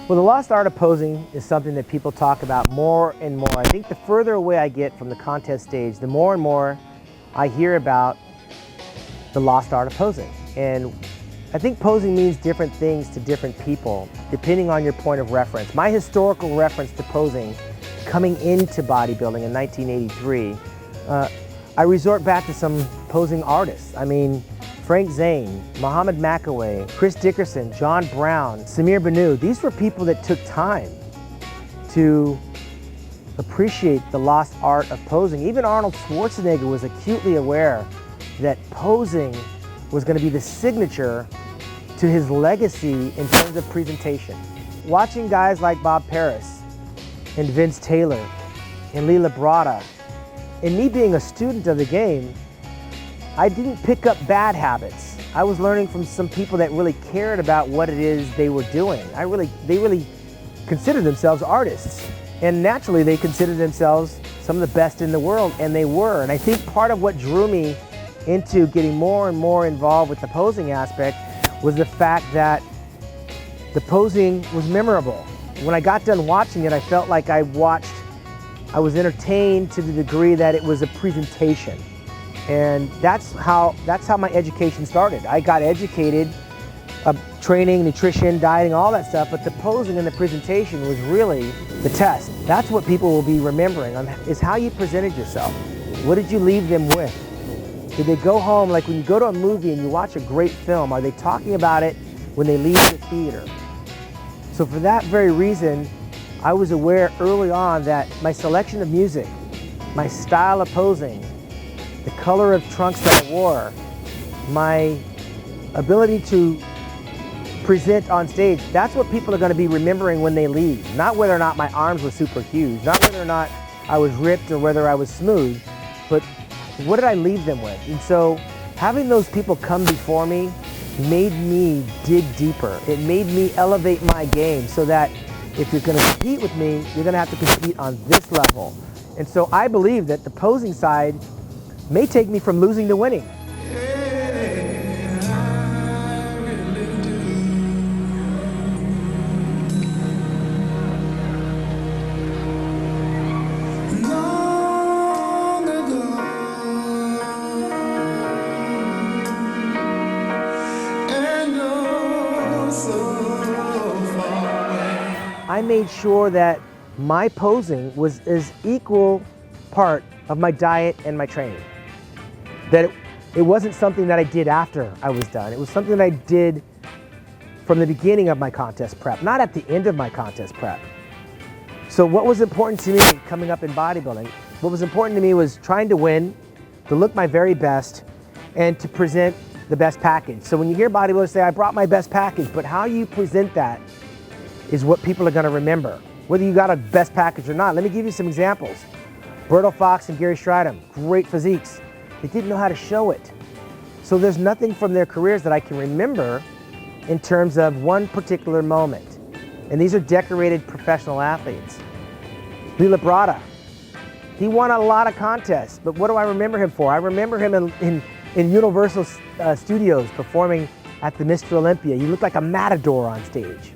Well, the lost art of posing is something that people talk about more and more. I think the further away I get from the contest stage, the more and more I hear about the lost art of posing. And I think posing means different things to different people, depending on your point of reference. My historical reference to posing coming into bodybuilding in 1983, I resort back to some posing artists. I mean, Frank Zane, Muhammad McAway, Chris Dickerson, John Brown, Samir Banu. These were people that took time to appreciate the lost art of posing. Even Arnold Schwarzenegger was acutely aware that posing was going to be the signature to his legacy in terms of presentation. Watching guys like Bob Paris and Vince Taylor and Lee Labrada, and me being a student of the game, I didn't pick up bad habits. I was learning from some people that really cared about what it is they were doing. They really considered themselves artists. And naturally, they considered themselves some of the best in the world, and they were. And I think part of what drew me into getting more and more involved with the posing aspect was the fact that the posing was memorable. When I got done watching it, I felt like I was entertained to the degree that it was a presentation. And that's how my education started. I got educated, training, nutrition, dieting, all that stuff, but the posing and the presentation was really the test. That's what people will be remembering, is how you presented yourself. What did you leave them with? Did they go home, like when you go to a movie and you watch a great film, are they talking about it when they leave the theater? So for that very reason, I was aware early on that my selection of music, my style of posing, the color of trunks that I wore, my ability to present on stage, that's what people are going to be remembering when they leave. Not whether or not my arms were super huge, not whether or not I was ripped or whether I was smooth, but what did I leave them with? And so having those people come before me made me dig deeper. It made me elevate my game so that if you're going to compete with me, you're going to have to compete on this level. And so I believe that the posing side may take me from losing to winning. I made sure that my posing was as equal part of my diet and my training. That it wasn't something that I did after I was done. It was something that I did from the beginning of my contest prep, not at the end of my contest prep. So what was important to me coming up in bodybuilding, what was important to me was trying to win, to look my very best, and to present the best package. So when you hear bodybuilders say, I brought my best package, but how you present that is what people are going to remember, whether you got a best package or not. Let me give you some examples. Berto Fox and Gary Stridham, great physiques. They didn't know how to show it. So there's nothing from their careers that I can remember in terms of one particular moment. And these are decorated professional athletes. Lee Labrada, he won a lot of contests, but what do I remember him for? I remember him in Universal Studios performing at the Mr. Olympia. He looked like a matador on stage.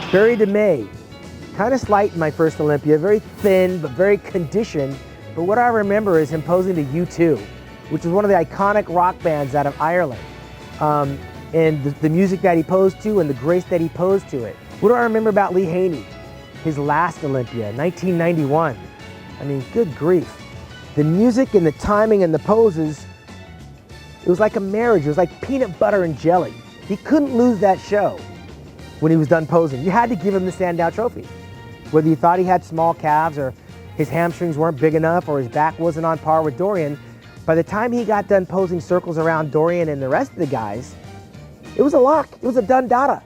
Barry DeMay, kind of slight in my first Olympia, very thin but very conditioned. But what I remember is him posing to U2, which is one of the iconic rock bands out of Ireland. And the music that he posed to and the grace that he posed to it. What do I remember about Lee Haney? His last Olympia, 1991. I mean, good grief. The music and the timing and the poses, it was like a marriage. It was like peanut butter and jelly. He couldn't lose that show when he was done posing. You had to give him the standout trophy. Whether you thought he had small calves or his hamstrings weren't big enough or his back wasn't on par with Dorian, by the time he got done posing circles around Dorian and the rest of the guys, it was a lock. It was a done data.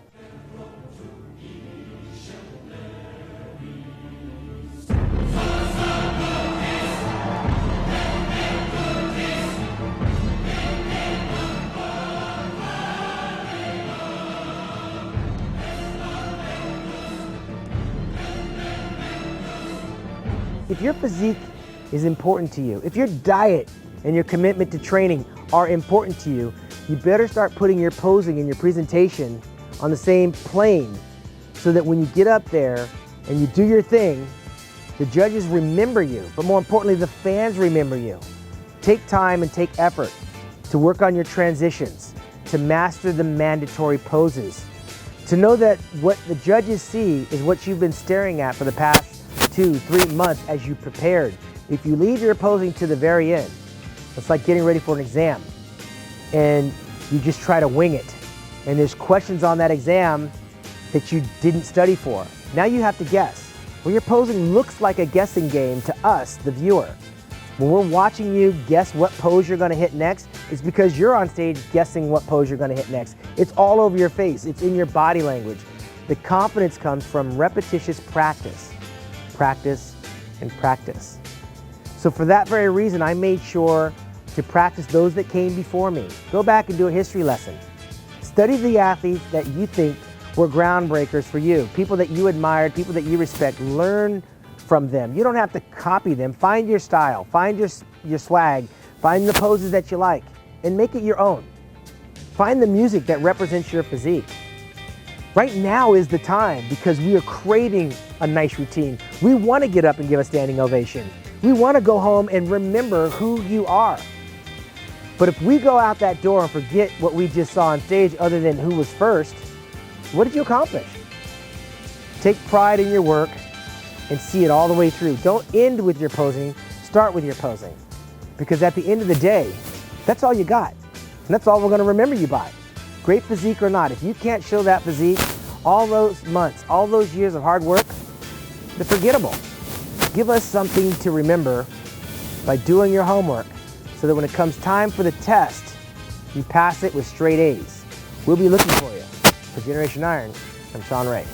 if your physique is important to you, if your diet and your commitment to training are important to you, you better start putting your posing and your presentation on the same plane so that when you get up there and you do your thing, the judges remember you, but more importantly, the fans remember you. Take time and take effort to work on your transitions, to master the mandatory poses, to know that what the judges see is what you've been staring at for the past 2-3 months as you prepared. If you leave your posing to the very end, it's like getting ready for an exam and you just try to wing it. And there's questions on that exam that you didn't study for. Now you have to guess. Well, your posing looks like a guessing game to us, the viewer. When we're watching you guess what pose you're gonna hit next, it's because you're on stage guessing what pose you're gonna hit next. It's all over your face, it's in your body language. The confidence comes from repetitious practice. Practice and practice. So for that very reason, I made sure to practice those that came before me. Go back and do a history lesson. Study the athletes that you think were groundbreakers for you, people that you admired, people that you respect. Learn from them. You don't have to copy them. Find your style, find your swag, find the poses that you like, and make it your own. Find the music that represents your physique. Right now is the time because we are craving a nice routine. We want to get up and give a standing ovation. We want to go home and remember who you are. But if we go out that door and forget what we just saw on stage other than who was first, what did you accomplish? Take pride in your work and see it all the way through. Don't end with your posing, start with your posing. Because at the end of the day, that's all you got. And that's all we're gonna remember you by. Great physique or not, if you can't show that physique, all those months, all those years of hard work, they're forgettable. Give us something to remember by doing your homework so that when it comes time for the test, you pass it with straight A's. We'll be looking for you. For Generation Iron, I'm Sean Ray.